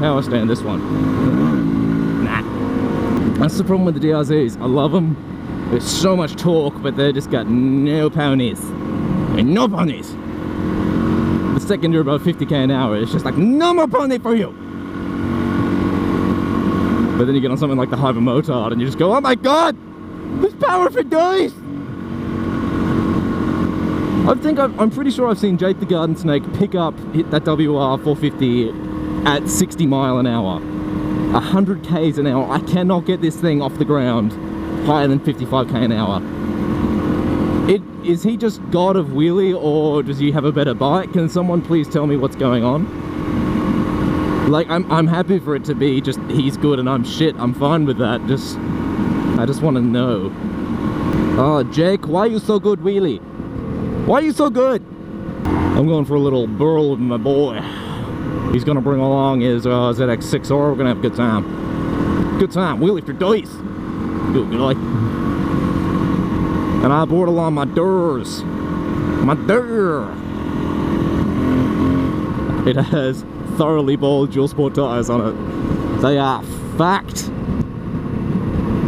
power stand, this one. Nah. That's the problem with the DRZs. I love them. There's so much torque, but they just got no ponies. And no ponies. The second you're about 50k an hour, it's just like, no more pony for you! But then you get on something like the Hyper Motard and you just go, oh my god! There's power for days! I'm pretty sure I've seen Jake the Garden Snake pick up that WR 450 at 60 mile an hour. 100 k's an hour. I cannot get this thing off the ground higher than 55k an hour. Is he just god of wheelie, or does he have a better bike? Can someone please tell me what's going on? Like, I'm happy for it to be just he's good and I'm shit. I'm fine with that. I just want to know. Oh, Jake, why are you so good, Wheelie? Why are you so good? I'm going for a little burl with my boy. He's gonna bring along his ZX6R. We're gonna have a good time. Good time, Willy for dice. Good guy. And I brought along my doors. My door. It has thoroughly bald dual sport tires on it. They are fact.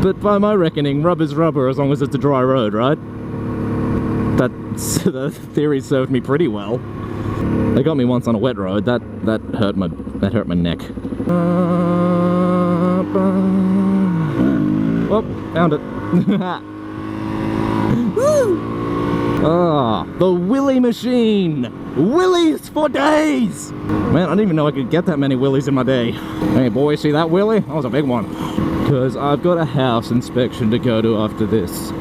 But by my reckoning, rubber's rubber as long as it's a dry road, right? The theory served me pretty well. They got me once on a wet road. That hurt my neck. Oh, found it. Ah, the Willy machine. Willies for days. Man, I didn't even know I could get that many Willies in my day. Hey boy, see that Willy? That was a big one. Because I've got a house inspection to go to after this.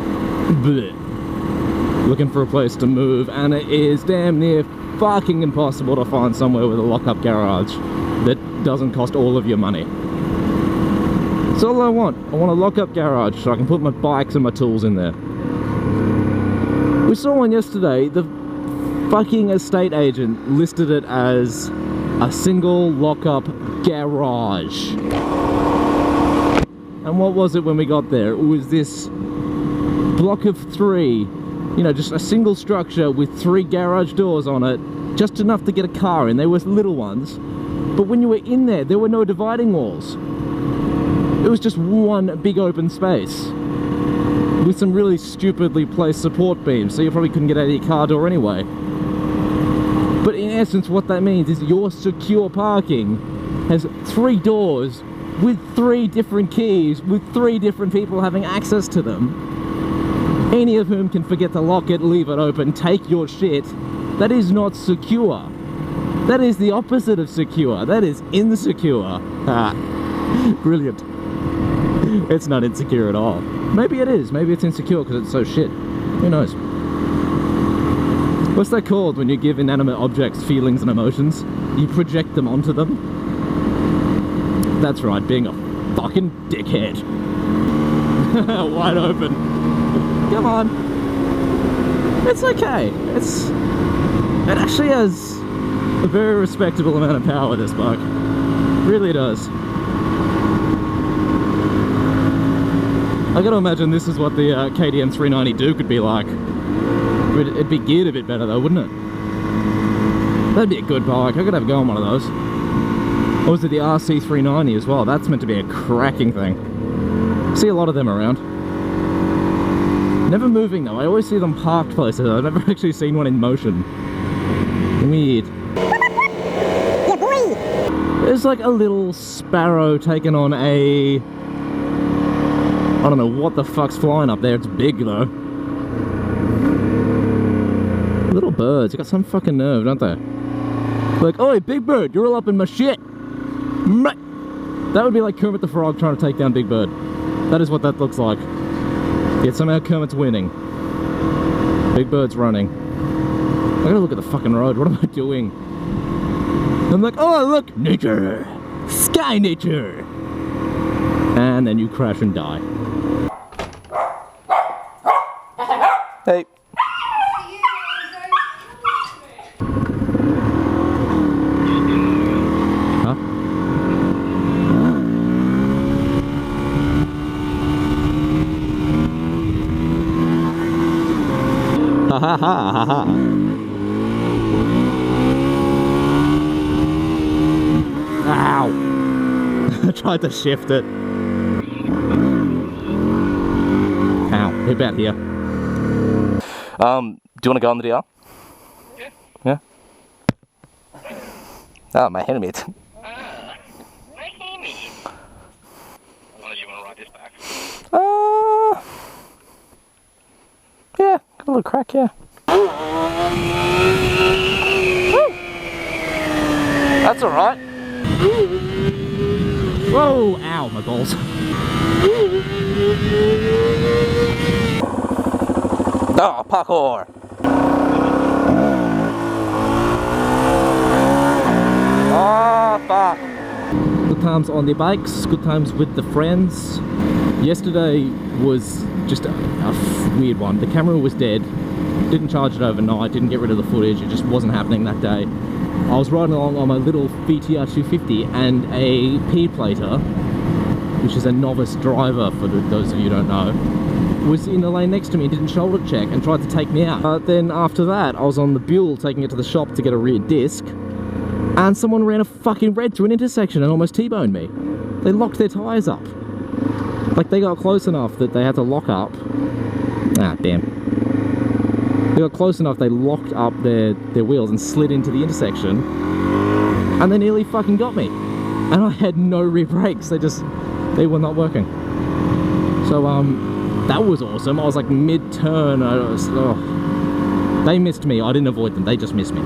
Blech. Looking for a place to move, and it is damn near fucking impossible to find somewhere with a lock-up garage that doesn't cost all of your money. That's all I want. I want a lock-up garage so I can put my bikes and my tools in there. We saw one yesterday. The fucking estate agent listed it as a single lock-up garage. And what was it when we got there? It was this block of 3. You know, just a single structure with 3 garage doors on it, just enough to get a car in. They were little ones, but when you were in there were no dividing walls. It was just one big open space with some really stupidly placed support beams, so you probably couldn't get out of your car door anyway. But in essence, what that means is your secure parking has 3 doors with 3 different keys, with 3 different people having access to them. Any of whom can forget to lock it, leave it open, take your shit. That is not secure. That is the opposite of secure. That is insecure. Ah, brilliant. It's not insecure at all. Maybe it is. Maybe it's insecure because it's so shit. Who knows? What's that called when you give inanimate objects feelings and emotions? You project them onto them? That's right, being a fucking dickhead. Wide open. Come on. It's okay. It actually has a very respectable amount of power, this bike. Really does. I gotta imagine this is what the KTM 390 Duke would be like. It'd be geared a bit better though, wouldn't it? That'd be a good bike. I could have a go on one of those. Or was it the RC 390 as well? That's meant to be a cracking thing. See a lot of them around. Never moving though. I always see them parked places. I've never actually seen one in motion. Weird. Yeah, boy. There's like a little sparrow taking on a... I don't know what the fuck's flying up there. It's big though. Little birds. You got some fucking nerve, don't they? Like, oi, big bird, you're all up in my shit. That would be like Kermit the Frog trying to take down Big Bird. That is what that looks like. Yet somehow Kermit's winning. Big Bird's running. I gotta look at the fucking road. What am I doing? I'm like, oh look, nature! Sky nature! And then you crash and die. Hey. Huh? Ha ha ha ha ha. Ow. I tried to shift it. Ow, hit about here. Do you want to go on the DR? Yeah. Yeah? Oh, my helmet. My helmet. Unless you want to ride this back. Yeah, got a little crack, yeah. That's alright. Whoa, ow, my balls. Oh, parkour. Oh, fuck. Good times on the bikes, good times with the friends. Yesterday was just a weird one. The camera was dead, didn't charge it overnight, didn't get rid of the footage, it just wasn't happening that day. I was riding along on my little VTR 250 and a P-plater, which is a novice driver for those of you who don't know, was in the lane next to me and didn't shoulder check and tried to take me out. But then after that, I was on the Buell taking it to the shop to get a rear disc, and someone ran a fucking red through an intersection and almost T-boned me. They locked their tyres up. Like, they got close enough that they had to lock up. Ah, damn. They got close enough, they locked up their wheels and slid into the intersection, and they nearly fucking got me. And I had no rear brakes, they were not working. So, that was awesome. I was like mid-turn, they missed me, I didn't avoid them, they just missed me.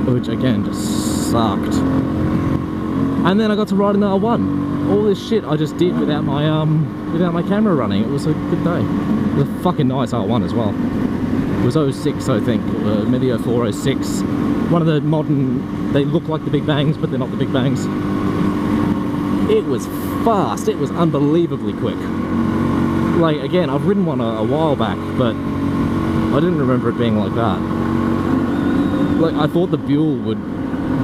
Which again, just sucked. And then I got to ride in the R1. All this shit I just did without my camera running. It was a good day. It was a fucking nice R1 as well. It was 06, I think, maybe 04, 06. One of the modern, they look like the Big Bangs, but they're not the Big Bangs. It was fast, it was unbelievably quick. Like, again, I've ridden one a while back, but I didn't remember it being like that. Like, I thought the Buell would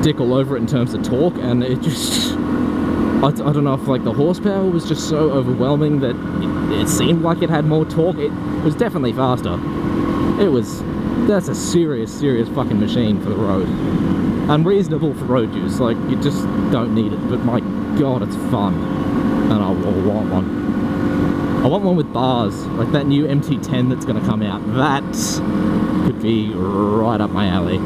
dick all over it in terms of torque, and it just, I don't know if like the horsepower was just so overwhelming that it seemed like it had more torque. It was definitely faster. That's a serious fucking machine for the road. Unreasonable for road use, like, you just don't need it, but my god, it's fun. And I want one. I want one with bars, like that new MT10 that's gonna come out. That could be right up my alley.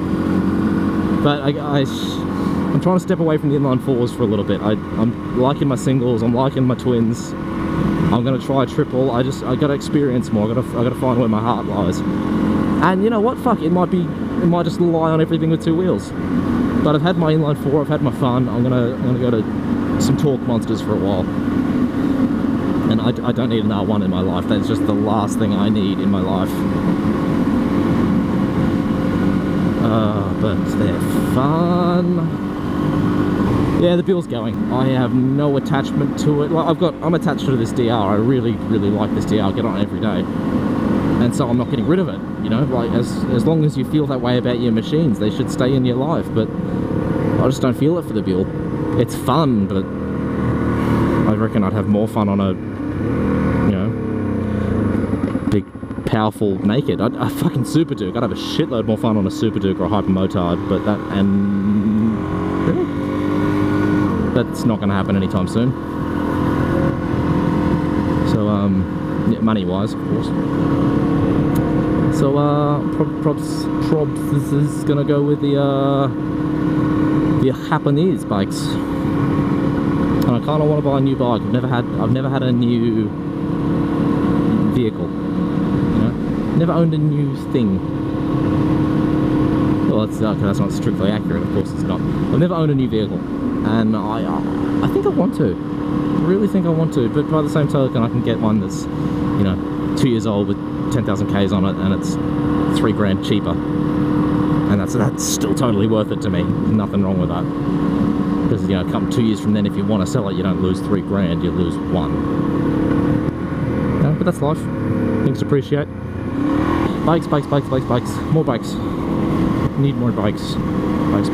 But I'm trying to step away from the inline fours for a little bit. I'm liking my singles, I'm liking my twins. I'm gonna try a triple. I gotta experience more. I gotta find where my heart lies. And you know what? Fuck, it might just lie on everything with two wheels. But I've had my inline four, I've had my fun. I'm gonna go to some torque monsters for a while. And I don't need an R1 in my life. That's just the last thing I need in my life. But they're fun. Yeah, the Buell's going. I have no attachment to it. Like, I'm attached to this DR. I really like this DR. I get on it every day. And so I'm not getting rid of it, you know? Like, as long as you feel that way about your machines, they should stay in your life. But I just don't feel it for the Buell. It's fun, but I reckon I'd have more fun on a, you know, big, powerful naked. A fucking Super Duke. I'd have a shitload more fun on a Super Duke or a Hyper Motard, but really? That's not going to happen anytime soon. So, yeah, money-wise, of course. So, probs is going to go with the Japanese bikes. And I kind of want to buy a new bike. I've never had a new vehicle. You know, never owned a new thing. Well, that's not strictly accurate. Of course, it's not. I've never owned a new vehicle, and I think I want to. I really think I want to. But by the same token, I can get one that's, you know, 2 years old with 10,000 Ks on it, and it's $3 grand cheaper, and that's still totally worth it to me. Nothing wrong with that. Because, you know, come 2 years from then, if you want to sell it, you don't lose $3 grand, you lose $1. No, but that's life. Things to appreciate. Bikes. More bikes. Need more bikes. Bikes.